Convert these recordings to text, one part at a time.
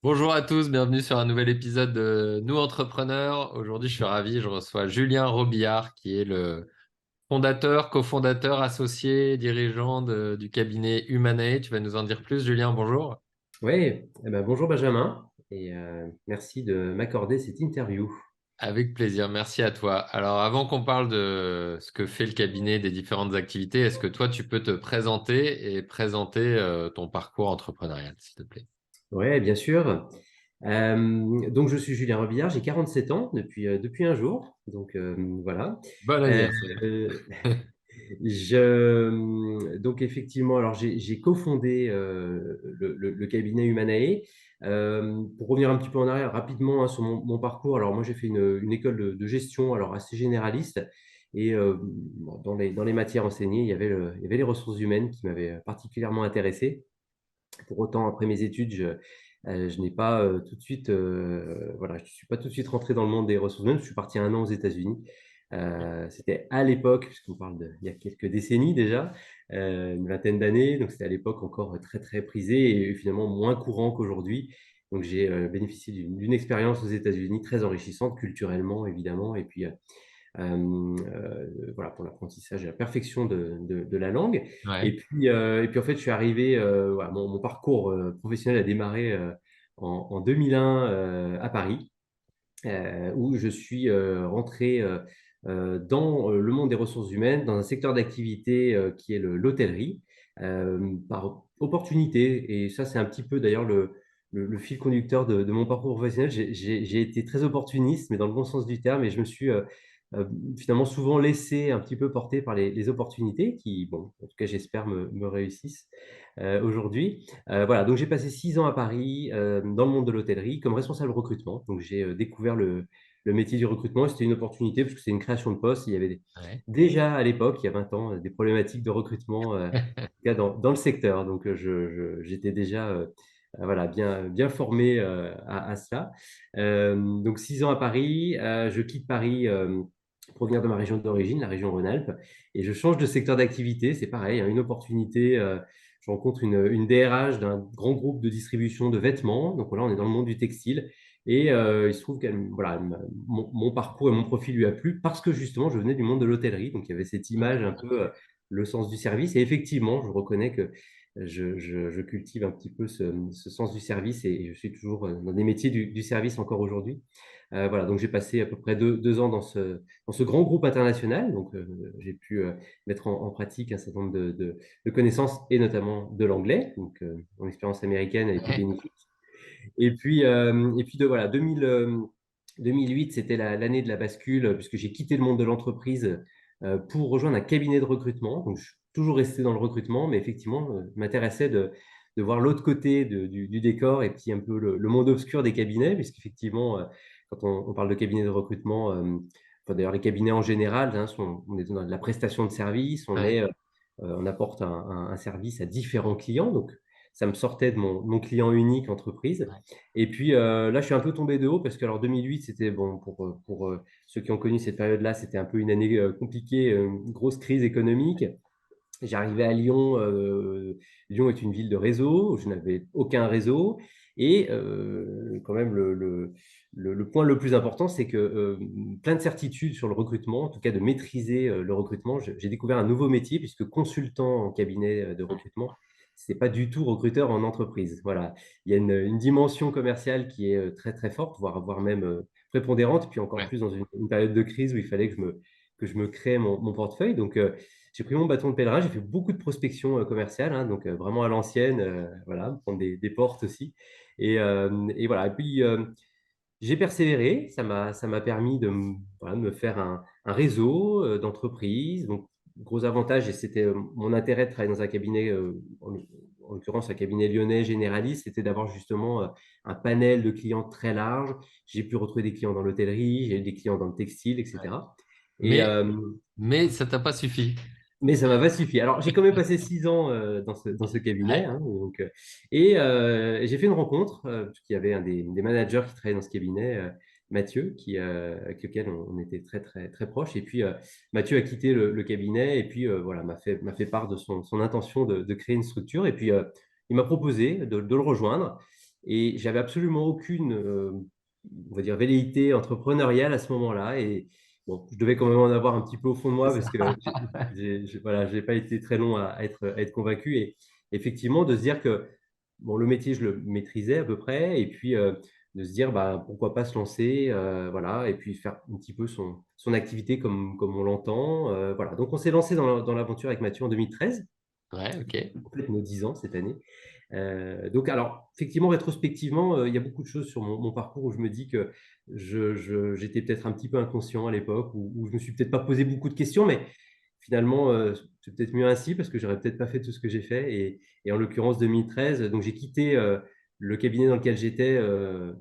Bonjour à tous, bienvenue sur un nouvel épisode de Nous Entrepreneurs. Aujourd'hui, je suis ravi, je reçois Julien Robillard, qui est le fondateur, cofondateur, associé, dirigeant du cabinet Humanae. Tu vas nous en dire plus, Julien, bonjour. Oui, bonjour Benjamin et merci de m'accorder cette interview. Avec plaisir, merci à toi. Alors, avant qu'on parle de ce que fait le cabinet, des différentes activités, est-ce que toi, tu peux te présenter et présenter ton parcours entrepreneurial, s'il te plaît? Oui, bien sûr. Donc, je suis Julien Robillard, j'ai 47 ans depuis un jour. Donc, voilà. Bon Euh, anniversaire. donc, effectivement, alors j'ai cofondé le cabinet Humanae. Pour revenir un petit peu en arrière rapidement sur mon parcours, alors moi j'ai fait une école de gestion alors assez généraliste. Et bon, dans les matières enseignées, il y avait les ressources humaines qui m'avaient particulièrement intéressé. Pour autant, après mes études, je n'ai pas tout de suite, voilà, je ne suis pas tout de suite rentré dans le monde des ressources humaines. Je suis parti un an aux États-Unis. C'était à l'époque, puisqu'on parle il y a quelques décennies déjà, une vingtaine d'années. Donc, c'était à l'époque encore très, très prisé et finalement moins courant qu'aujourd'hui. Donc, j'ai bénéficié d'une expérience aux États-Unis très enrichissante culturellement, évidemment. Et puis, voilà, pour l'apprentissage et la perfection de la langue. Ouais. Et puis, en fait, je suis arrivé, voilà, mon parcours professionnel a démarré en 2001 à Paris, où je suis rentré dans le monde des ressources humaines, dans un secteur d'activité qui est l'hôtellerie, par opportunité. Et ça, c'est un petit peu d'ailleurs le fil conducteur de mon parcours professionnel. J'ai été très opportuniste, mais dans le bon sens du terme, et je me suis euh, finalement souvent laissé un petit peu porter par les opportunités qui, bon, en tout cas, j'espère me réussissent aujourd'hui. Voilà, donc j'ai passé 6 ans à Paris dans le monde de l'hôtellerie comme responsable recrutement. Donc j'ai découvert le métier du recrutement et c'était une opportunité parce que c'est une création de poste. Il y avait Ouais. déjà à l'époque, il y a 20 ans, des problématiques de recrutement en tout cas dans le secteur. Donc j'étais déjà voilà, bien formé à cela. Donc 6 ans à Paris, je quitte Paris pour venir de ma région d'origine, la région Rhône-Alpes, et je change de secteur d'activité. C'est pareil, hein, une opportunité. Je rencontre une DRH d'un grand groupe de distribution de vêtements. Donc là, on est dans le monde du textile. Et il se trouve que voilà, mon parcours et mon profil lui a plu parce que justement, je venais du monde de l'hôtellerie. Donc il y avait cette image un peu le sens du service. Et effectivement, je reconnais que je cultive un petit peu ce sens du service et je suis toujours dans des métiers du service encore aujourd'hui. Voilà, donc j'ai passé à peu près 2 ans dans ce grand groupe international. Donc j'ai pu mettre en pratique un certain nombre de connaissances et notamment de l'anglais. Donc mon expérience américaine a été Ouais. bénéfique. Voilà, 2008, c'était l'année de la bascule, puisque j'ai quitté le monde de l'entreprise pour rejoindre un cabinet de recrutement. Donc, je suis toujours resté dans le recrutement, mais effectivement, m'intéressait de voir l'autre côté du décor et puis un peu le monde obscur des cabinets, puisqu'effectivement, quand on parle de cabinet de recrutement, enfin, d'ailleurs, les cabinets en général, hein, on est dans de la prestation de service, Ouais. on apporte un service à différents clients. Donc, ça me sortait de mon client unique entreprise. Et puis là, je suis un peu tombé de haut parce que alors 2008, c'était bon pour ceux qui ont connu cette période-là, c'était un peu une année compliquée, une grosse crise économique. J'arrivais à Lyon. Lyon est une ville de réseau. Je n'avais aucun réseau. Et quand même, le point le plus important, c'est que plein de certitudes sur le recrutement, en tout cas de maîtriser le recrutement. J'ai découvert un nouveau métier puisque consultant en cabinet de recrutement, c'est pas du tout recruteur en entreprise. Voilà, il y a une dimension commerciale qui est très très forte, voire même prépondérante. Puis encore Ouais. plus dans une période de crise où il fallait que je me crée mon portefeuille. Donc j'ai pris mon bâton de pèlerin, j'ai fait beaucoup de prospection commerciale, hein, donc vraiment à l'ancienne, voilà, prendre des portes aussi. Et voilà. Et puis j'ai persévéré, ça m'a permis voilà, de me faire un réseau d'entreprises. Donc gros avantage, et c'était mon intérêt de travailler dans un cabinet, en l'occurrence un cabinet lyonnais généraliste, c'était d'avoir justement un panel de clients très large. J'ai pu retrouver des clients dans l'hôtellerie, j'ai eu des clients dans le textile, Ouais. etc. Et, Mais, mais ça t'a pas suffi. mais ça m'a pas suffi. Alors, j'ai quand même passé 6 ans dans ce cabinet, Ouais. hein, donc, et j'ai fait une rencontre, parce qu'il y avait un des managers qui travaillait dans ce cabinet, Mathieu, avec lequel on était très, très, très proches. Et puis, Mathieu a quitté le cabinet et puis, voilà, m'a fait part de son intention de créer une structure. Et puis, il m'a proposé de le rejoindre. Et j'avais absolument aucune, on va dire, velléité entrepreneuriale à ce moment-là. Et bon, je devais quand même en avoir un petit peu au fond de C'est moi parce ça. que voilà, j'ai pas été très long à être convaincu. Et effectivement, de se dire que bon, le métier, je le maîtrisais à peu près. Et puis, de se dire, bah, pourquoi pas se lancer, voilà, et puis faire un petit peu son activité comme on l'entend. Voilà. Donc, on s'est lancé dans l'aventure avec Mathieu en 2013. Ouais, ok. En fait, nos 10 ans cette année. Donc, alors, effectivement, rétrospectivement, il y a beaucoup de choses sur mon parcours où je me dis que j'étais peut-être un petit peu inconscient à l'époque, où je me suis peut-être pas posé beaucoup de questions, mais finalement, c'est peut-être mieux ainsi parce que j'aurais peut-être pas fait tout ce que j'ai fait. Et en l'occurrence, 2013, donc j'ai quitté le cabinet dans lequel j'étais,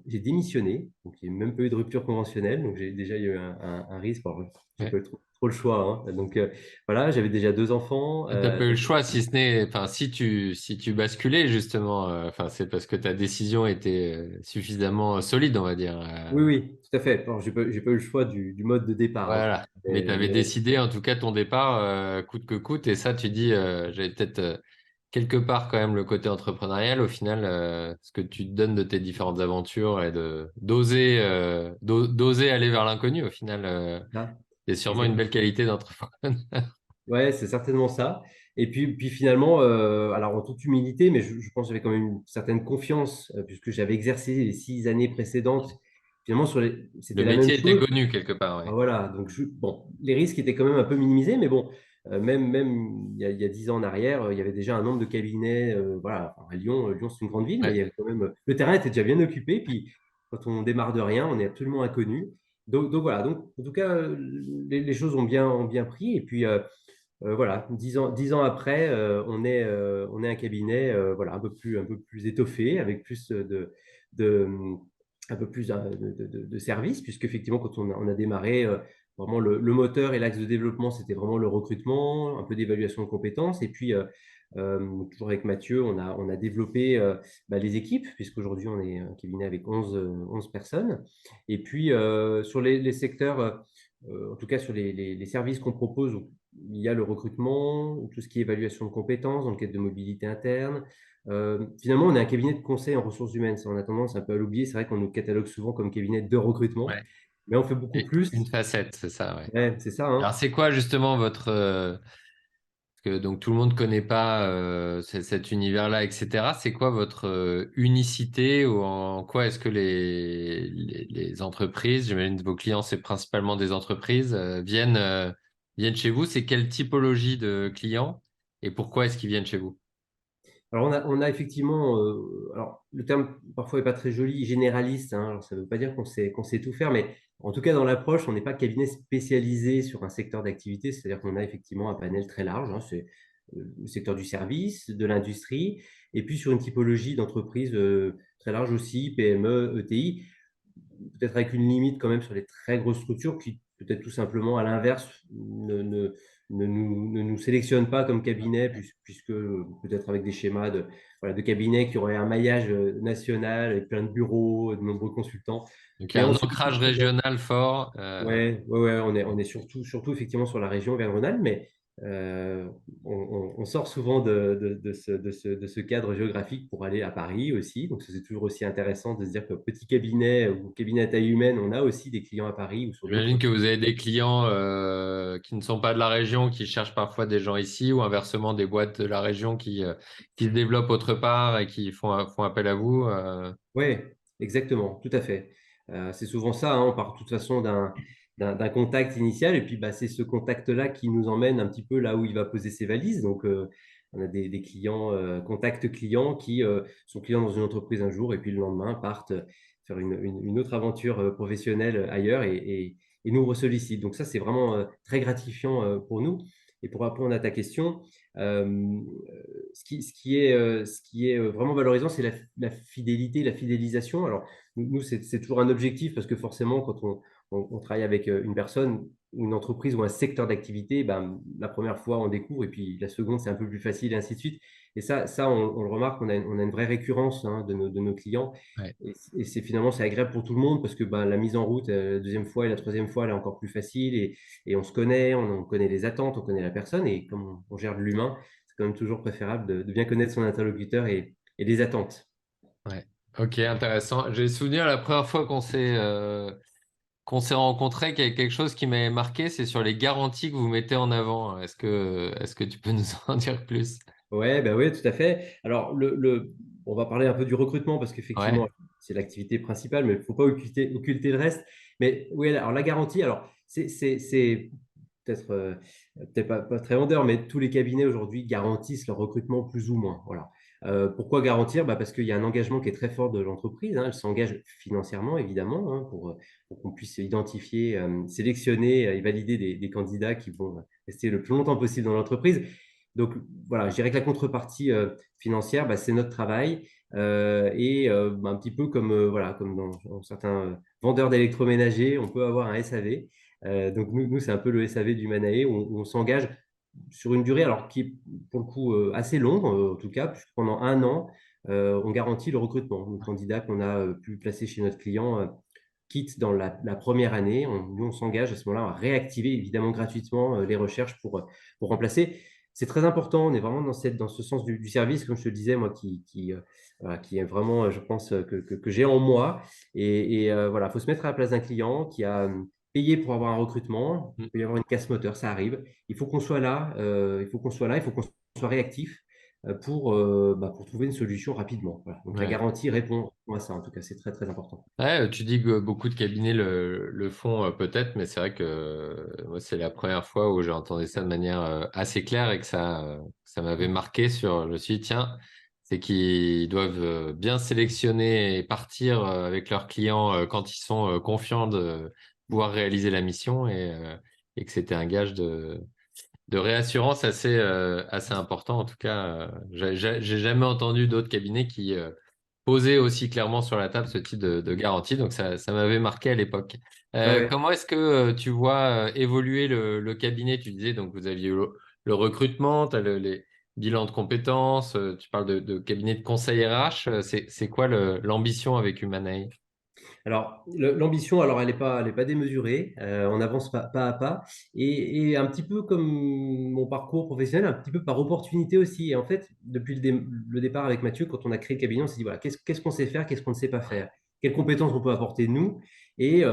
j'ai démissionné. Donc, il n'y a même pas eu de rupture conventionnelle. Donc, j'ai déjà eu un risque. Alors, j'ai pas Ouais. eu trop le choix, hein. Donc, voilà, j'avais déjà 2 enfants. T'as pas eu le choix, si ce n'est, enfin, si tu basculais justement, enfin, c'est parce que ta décision était suffisamment solide, on va dire. Oui, oui, tout à fait. Alors, j'ai pas eu le choix du mode de départ, hein. Voilà. Mais tu avais décidé, en tout cas, ton départ, coûte que coûte. Et ça, tu dis, j'avais peut-être quelque part quand même le côté entrepreneurial. Au final, ce que tu te donnes de tes différentes aventures et de d'oser aller vers l'inconnu, au final, Ah, c'est sûrement une exact. belle qualité d'entrepreneur. Ouais, c'est certainement ça. Et puis finalement, alors en toute humilité, mais je pense que j'avais quand même une certaine confiance, puisque j'avais exercé les 6 années précédentes. Finalement, Le c'était la même métier était chose. connu quelque part, Ah, ouais. voilà, donc bon, les risques étaient quand même un peu minimisés, mais bon, même il y a 10 ans en arrière, il y avait déjà un nombre de cabinets, voilà, enfin, à Lyon, Lyon c'est une grande ville, mais il y Ouais. avait quand même, le terrain était déjà bien occupé, puis quand on démarre de rien, on est absolument inconnu. Donc voilà, donc en tout cas, les choses ont bien pris, et puis voilà, 10 ans après, on est un cabinet, voilà, un peu plus étoffé, avec plus de, un peu plus de services, puisque effectivement, quand on a démarré, vraiment le moteur et l'axe de développement, c'était vraiment le recrutement, un peu d'évaluation de compétences. Et puis, toujours avec Mathieu, on a développé bah, les équipes, puisqu'aujourd'hui, on est un cabinet avec 11 personnes. Et puis, sur les secteurs, en tout cas sur les services qu'on propose, il y a le recrutement, tout ce qui est évaluation de compétences, enquête de mobilité interne. Finalement, on est un cabinet de conseil en ressources humaines. Ça, on a tendance un peu à l'oublier. C'est vrai qu'on nous catalogue souvent comme cabinet de recrutement, Ouais. mais on fait beaucoup Et plus. une facette, c'est ça, ouais. Ouais, c'est ça, Alors, hein. c'est quoi justement votre, parce que donc tout le monde ne connaît pas cet univers-là, etc. C'est quoi votre unicité ou en quoi est-ce que les entreprises, j'imagine que vos clients, c'est principalement des entreprises, viennent chez vous? C'est quelle typologie de clients et pourquoi est-ce qu'ils viennent chez vous? Alors, on a effectivement, alors le terme parfois n'est pas très joli, généraliste, hein. Alors, ça ne veut pas dire qu'on sait tout faire, mais en tout cas, dans l'approche, on n'est pas cabinet spécialisé sur un secteur d'activité, c'est-à-dire qu'on a effectivement un panel très large, hein. C'est le secteur du service, de l'industrie, et puis sur une typologie d'entreprise très large aussi, PME, ETI, peut-être avec une limite quand même sur les très grosses structures qui, peut-être tout simplement, à l'inverse, ne nous sélectionnent pas comme cabinet, puisque peut-être avec des schémas voilà, de cabinets qui auraient un maillage national avec plein de bureaux, de nombreux consultants. Donc il y Mais a on un s'est beaucoup ancrage tourné. régional fort. Ouais, ouais, ouais, on est surtout effectivement sur la région Auvergne-Rhône-Alpes, mais euh, on sort souvent de ce cadre géographique pour aller à Paris aussi. Donc, c'est toujours aussi intéressant de se dire que petit cabinet ou cabinet à taille humaine, on a aussi des clients à Paris ou sur J'imagine d'autres. que vous avez des clients qui ne sont pas de la région, qui cherchent parfois des gens ici, ou inversement des boîtes de la région qui se développent autre part et qui font appel à vous. Oui, exactement, tout à fait. C'est souvent ça, hein, on part de toute façon d'un contact initial, et puis bah, c'est ce contact-là qui nous emmène un petit peu là où il va poser ses valises. Donc, on a des clients, contacts clients qui sont clients dans une entreprise un jour, et puis le lendemain partent faire une autre aventure professionnelle ailleurs, et nous ressollicitent. Donc ça, c'est vraiment très gratifiant pour nous. Et pour répondre à ta question, euh, ce qui est vraiment valorisant, c'est la fidélité, la fidélisation. Alors, nous, c'est toujours un objectif parce que forcément, quand on travaille avec une personne, une entreprise ou un secteur d'activité, ben, la première fois, on découvre, et puis la seconde, c'est un peu plus facile, et ainsi de suite. Et ça on le remarque, on a une vraie récurrence, hein, de nos clients. Ouais. Et c'est finalement, c'est agréable pour tout le monde parce que ben, la mise en route, la deuxième fois et la troisième fois, elle est encore plus facile, et on se connaît, on connaît les attentes, on connaît la personne, et comme on gère de l'humain, c'est quand même toujours préférable de bien connaître son interlocuteur et les attentes. Ouais. Ok, intéressant. J'ai souvenir la première fois qu'on s'est rencontrés, qu'il y a quelque chose qui m'avait marqué, c'est sur les garanties que vous mettez en avant. Est-ce que tu peux nous en dire plus? Ouais, bah ouais, tout à fait. Alors, on va parler un peu du recrutement parce qu'effectivement, Ouais, c'est l'activité principale, mais il ne faut pas occulter le reste. Mais oui, alors la garantie, alors c'est peut-être pas très vendeur, mais tous les cabinets aujourd'hui garantissent leur recrutement plus ou moins. Voilà. Pourquoi garantir? Bah parce qu'il y a un engagement qui est très fort de l'entreprise, hein. Elle s'engage financièrement, évidemment, hein, pour qu'on puisse identifier, sélectionner et valider des candidats qui vont rester le plus longtemps possible dans l'entreprise. Donc voilà, je dirais que la contrepartie financière, bah, c'est notre travail. Bah, un petit peu comme, voilà, comme dans certains vendeurs d'électroménager, on peut avoir un SAV. Donc nous c'est un peu le SAV du Manae, où on s'engage sur une durée alors qui est pour le coup assez longue, en tout cas, puisque pendant un an, on garantit le recrutement. Le candidat qu'on a pu placer chez notre client quitte dans la première année. Nous, on s'engage à ce moment-là à réactiver évidemment gratuitement les recherches pour remplacer. C'est très important, on est vraiment dans ce sens du service, comme je te le disais, moi, voilà, qui est vraiment, je pense, que j'ai en moi. Voilà, il faut se mettre à la place d'un client qui a payé pour avoir un recrutement. Il peut y avoir une casse moteur, ça arrive. Il faut qu'on soit là, il faut qu'on soit là, il faut qu'on soit réactif pour trouver une solution rapidement. Voilà. Donc la ouais. garantie répond à ça, en tout cas, c'est très, très important. Ouais, tu dis que beaucoup de cabinets le font peut-être, mais c'est vrai que moi, c'est la première fois où j'ai entendu ça de manière assez claire et que ça m'avait marqué sur. Je me suis dit, tiens, c'est qu'ils doivent bien sélectionner et partir avec leurs clients quand ils sont confiants de pouvoir réaliser la mission et que c'était un gage de réassurance assez important. En tout cas, j'ai jamais entendu d'autres cabinets qui posaient aussi clairement sur la table ce type de garantie. Donc, ça m'avait marqué à l'époque. Ouais, ouais. Comment est-ce que tu vois évoluer le cabinet? Tu disais, donc, vous aviez le recrutement, tu as les bilans de compétences, tu parles de cabinet de conseil RH. C'est quoi l'ambition avec Humanae? Alors, l'ambition, alors elle est pas démesurée. On avance pas à pas. Et un petit peu comme mon parcours professionnel, un petit peu par opportunité aussi. Et en fait, depuis le départ avec Mathieu, quand on a créé le cabinet, on s'est dit, voilà, qu'est-ce qu'on sait faire, qu'est-ce qu'on ne sait pas faire, quelles compétences on peut apporter nous. Et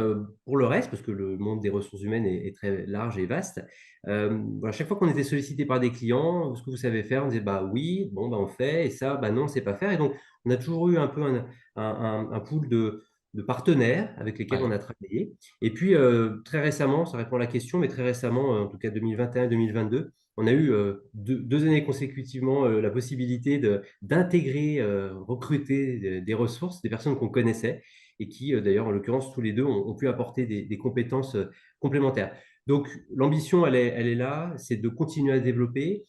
pour le reste, parce que le monde des ressources humaines est très large et vaste, voilà, chaque fois qu'on était sollicité par des clients, ce que vous savez faire, on disait, bah oui, bon, bah on fait, et ça, bah non, on ne sait pas faire. Et donc, on a toujours eu un peu un pool de partenaires avec lesquels on Ouais. a travaillé. Et puis, très récemment, ça répond à la question, mais très récemment, en tout cas 2021-2022, on a eu deux années consécutivement la possibilité d'intégrer, recruter des ressources, des personnes qu'on connaissait et qui, d'ailleurs, en l'occurrence, tous les deux ont pu apporter des compétences complémentaires. Donc, l'ambition, elle est là, c'est de continuer à développer.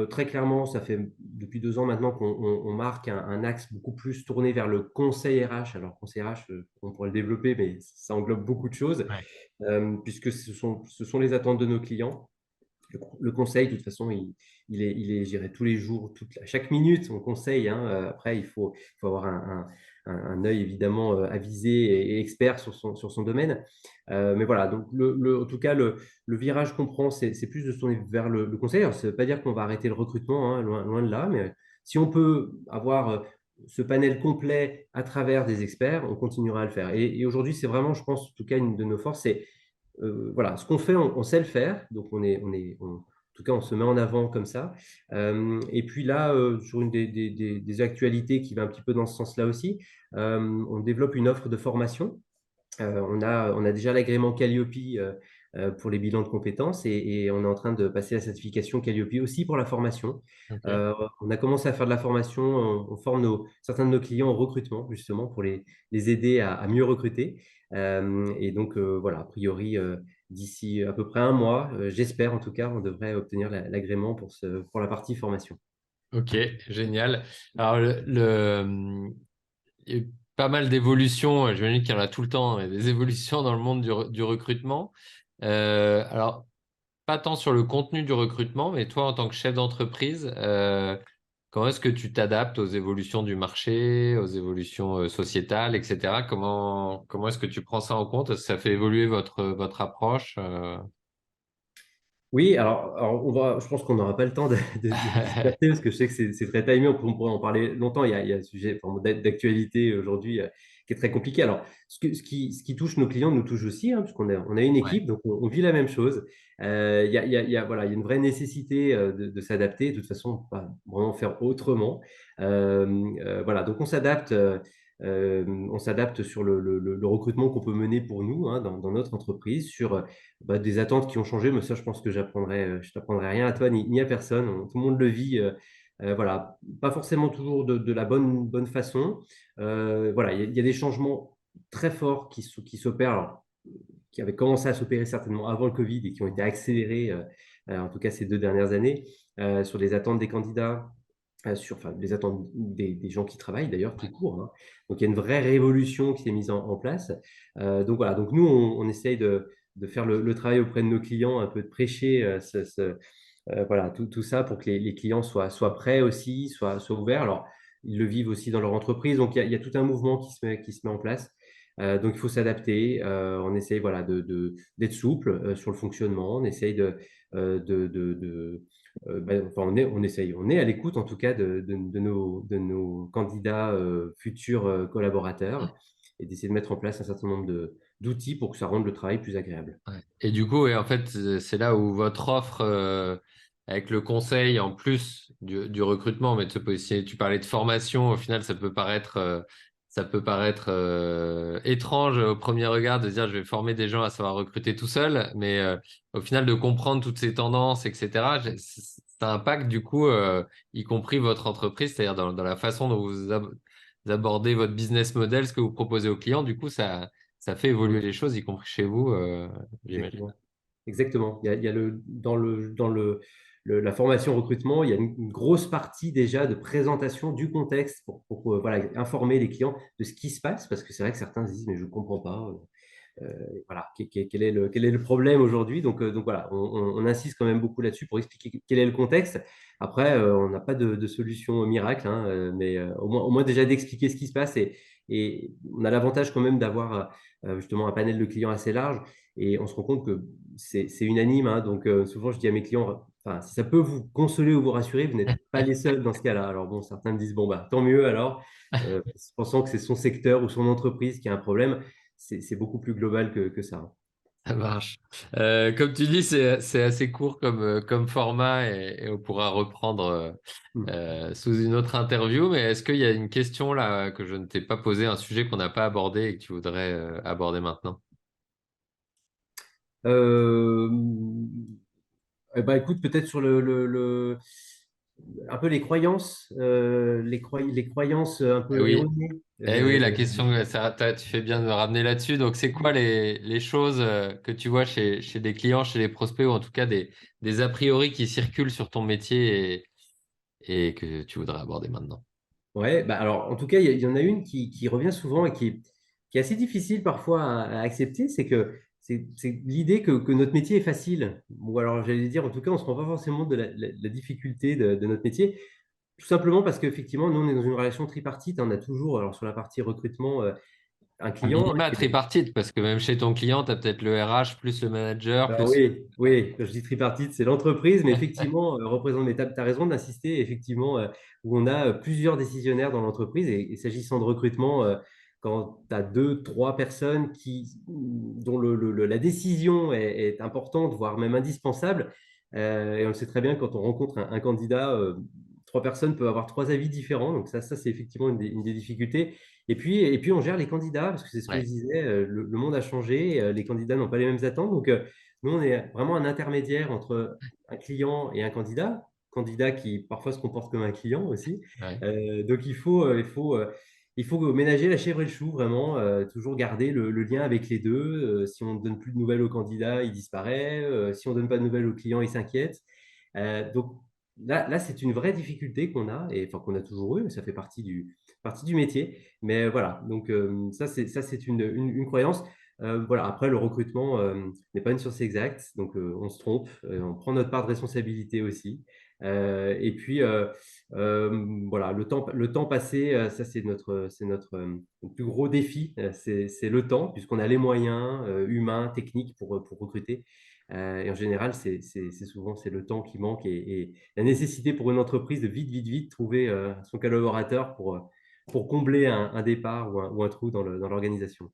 Très clairement, ça fait depuis 2 ans maintenant qu'on marque un axe beaucoup plus tourné vers le conseil RH. Alors, conseil RH, on pourrait le développer, mais ça englobe beaucoup de choses, Ouais. puisque ce sont les attentes de nos clients. Le conseil, de toute façon, je dirais, tous les jours, à chaque minute, on conseille, hein. Après, il faut avoir un œil évidemment avisé et expert sur son domaine. Mais voilà, donc en tout cas, le virage qu'on prend, c'est plus de se tourner vers le conseil. Alors, ça ne veut pas dire qu'on va arrêter le recrutement, hein, loin de là, mais si on peut avoir ce panel complet à travers des experts, on continuera à le faire. Et aujourd'hui, c'est vraiment, je pense, en tout cas, une de nos forces, c'est voilà, ce qu'on fait, on sait le faire, donc en tout cas, on se met en avant comme ça. Et puis là, sur une des actualités qui va un petit peu dans ce sens-là aussi, on développe une offre de formation. On a déjà l'agrément Calliope pour les bilans de compétences et on est en train de passer la certification Calliope aussi pour la formation. Ok. Euh, on a commencé à faire de la formation, on forme certains de nos clients au recrutement justement pour les aider à mieux recruter. Et donc voilà, a priori, d'ici à peu près un mois, j'espère en tout cas, on devrait obtenir l'agrément pour la partie formation. Ok, génial. Alors, il y a eu pas mal d'évolutions. J'imagine qu'il y en a tout le temps, hein, des évolutions dans le monde du recrutement. Alors, pas tant sur le contenu du recrutement, mais toi, en tant que chef d'entreprise, comment est-ce que tu t'adaptes aux évolutions du marché, aux évolutions sociétales, etc. Comment est-ce que tu prends ça en compte? Est-ce que ça fait évoluer votre approche? Oui, alors je pense qu'on n'aura pas le temps de disserter parce que je sais que c'est très timé, on pourrait en parler longtemps. Il y a un sujet enfin, d'actualité aujourd'hui qui est très compliqué. Alors, ce qui touche nos clients nous touche aussi, hein, puisqu'on a une Ouais. équipe, donc on vit la même chose. Voilà, il y a une vraie nécessité de s'adapter. De toute façon, on ne peut pas vraiment faire autrement. Voilà, donc on s'adapte sur le recrutement qu'on peut mener pour nous hein, dans notre entreprise, sur des attentes qui ont changé, mais ça, je pense que je t'apprendrai rien à toi ni à personne. Tout le monde le vit, voilà, pas forcément toujours de la bonne façon. Voilà, il y a des changements très forts qui s'opèrent, alors, qui avaient commencé à s'opérer certainement avant le Covid et qui ont été accélérés, en tout cas ces 2 dernières années, sur les attentes des candidats, sur enfin, les attentes des gens qui travaillent d'ailleurs tout court, hein. Donc il y a une vraie révolution qui s'est mise en place. Donc voilà, donc nous on essaye de faire le travail auprès de nos clients, un peu de prêcher voilà, tout ça pour que les clients soient prêts aussi, soient ouverts. Alors ils le vivent aussi dans leur entreprise, donc il y a tout un mouvement qui se met en place. Donc il faut s'adapter. On essaye voilà, d'être souple sur le fonctionnement. On essaye enfin, on est à l'écoute en tout cas de nos candidats futurs collaborateurs et d'essayer de mettre en place un certain nombre d'outils pour que ça rende le travail plus agréable. Ouais. Et du coup, en fait, c'est là où votre offre, avec le conseil, en plus du recrutement, mais de se positionner, tu parlais de formation, au final, ça peut paraître étrange au premier regard de dire je vais former des gens à savoir recruter tout seul, mais au final, de comprendre toutes ces tendances, etc., ça impacte du coup, y compris votre entreprise, c'est-à-dire dans la façon dont vous abordez votre business model, ce que vous proposez aux clients, du coup, ça fait évoluer Mm. les choses, y compris chez vous, j'imagine. Exactement. Exactement. Il y a la formation recrutement, il y a une grosse partie déjà de présentation du contexte pour voilà, informer les clients de ce qui se passe, parce que c'est vrai que certains se disent, mais je ne comprends pas. Voilà, quel est le problème aujourd'hui. Donc voilà, on insiste quand même beaucoup là-dessus pour expliquer quel est le contexte. Après, on n'a pas de solution miracle, hein, mais au moins déjà d'expliquer ce qui se passe et on a l'avantage quand même d'avoir justement un panel de clients assez large et on se rend compte que c'est unanime, hein. Donc souvent, je dis à mes clients, enfin, si ça peut vous consoler ou vous rassurer, vous n'êtes pas les seuls dans ce cas-là. Alors bon, certains me disent, bon, bah, tant mieux alors, pensant que c'est son secteur ou son entreprise qui a un problème. C'est beaucoup plus global que ça. Ça marche. Comme tu dis, c'est assez court comme format et on pourra reprendre Hmm. sous une autre interview. Mais est-ce qu'il y a une question là que je ne t'ai pas posée, un sujet qu'on n'a pas abordé et que tu voudrais aborder maintenant? Euh, eh ben, écoute, peut-être sur un peu les croyances, les croyances un Eh peu oui, erronées. eh oui, la question, tu fais bien de me ramener là-dessus. Donc, c'est quoi les choses que tu vois chez des clients, chez les prospects, ou en tout cas des a priori qui circulent sur ton métier et que tu voudrais aborder maintenant? Ouais, bah alors en tout cas, il y en a une qui revient souvent et qui est assez difficile parfois à accepter, c'est que c'est l'idée que notre métier est facile. Ou alors j'allais dire, en tout cas, on ne se rend pas forcément de la difficulté de notre métier. Tout simplement parce qu'effectivement, nous, on est dans une relation tripartite. On a toujours, alors sur la partie recrutement, un Un client. minima tripartite, parce que même chez ton client, tu as peut-être le RH plus le manager, Alors plus... oui, oui, quand je dis tripartite, c'est l'entreprise, mais effectivement, représente, mais tu as raison d'insister, effectivement, où on a plusieurs décisionnaires dans l'entreprise. Et s'agissant de recrutement, quand tu as deux, trois personnes dont la décision est importante, voire même indispensable, et on le sait très bien, quand on rencontre un candidat, trois personnes peuvent avoir trois avis différents. Donc ça c'est effectivement une des difficultés. Et puis, on gère les candidats, parce que c'est ce que je Ouais, disais, le monde a changé, les candidats n'ont pas les mêmes attentes. Donc, nous, on est vraiment un intermédiaire entre un client et un candidat qui parfois se comporte comme un client aussi. ouais. Donc, il faut ménager la chèvre et le chou, vraiment, toujours garder le lien avec les deux. Si on ne donne plus de nouvelles au candidat, il disparaît. Si on ne donne pas de nouvelles au client, il s'inquiète. Donc, là, c'est une vraie difficulté qu'on a, et enfin qu'on a toujours eu, mais ça fait partie du métier. Mais voilà, donc ça c'est une croyance. Voilà, après, le recrutement n'est pas une science exacte, donc on se trompe, on prend notre part de responsabilité aussi. Et puis, voilà, le temps passé, ça c'est notre plus gros défi, c'est le temps, puisqu'on a les moyens humains, techniques pour recruter. Et en général, c'est souvent c'est le temps qui manque et la nécessité pour une entreprise de vite, vite, vite trouver son collaborateur pour combler un départ ou un trou dans l'organisation.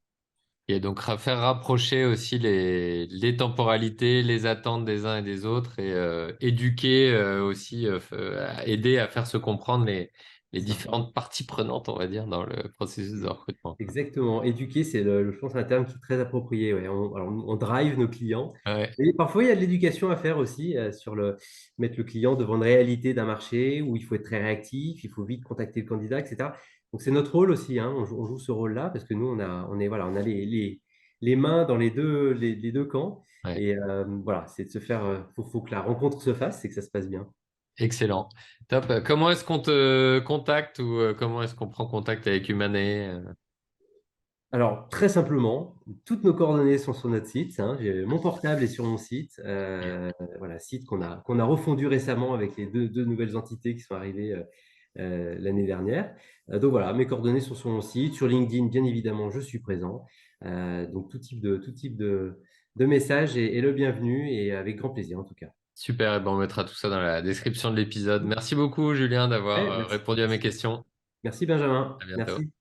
Et donc, faire rapprocher aussi les temporalités, les attentes des uns et des autres et éduquer aussi, aider à faire se comprendre les C'est ça. différentes parties prenantes, on va dire, dans le processus de recrutement. Exactement. Éduquer, c'est je pense, un terme qui est très approprié. Ouais. Alors, on drive nos clients. Ouais, Et parfois, il y a de l'éducation à faire aussi mettre le client devant une réalité d'un marché où il faut être très réactif, il faut vite contacter le candidat, etc. Donc, c'est notre rôle aussi. Hein. On joue ce rôle-là parce que nous, voilà, on a les mains dans les deux camps. ouais. Et voilà, c'est de se faire. Faut que la rencontre se fasse et que ça se passe bien. Excellent. Top. Comment est-ce qu'on te contacte ou comment est-ce qu'on prend contact avec Humanet? Alors, très simplement, toutes nos coordonnées sont sur notre site. Hein. Mon portable est sur mon site. Voilà, site qu'on a refondu récemment avec les deux nouvelles entités qui sont arrivées l'année dernière. Donc voilà, mes coordonnées sont sur mon site. Sur LinkedIn, bien évidemment, je suis présent. Donc tout type de message est le bienvenu et avec grand plaisir en tout cas. Super. Et ben, on mettra tout ça dans la description de l'épisode. Merci beaucoup, Julien, d'avoir Ouais, merci, répondu à mes questions. merci Benjamin. À bientôt. Merci.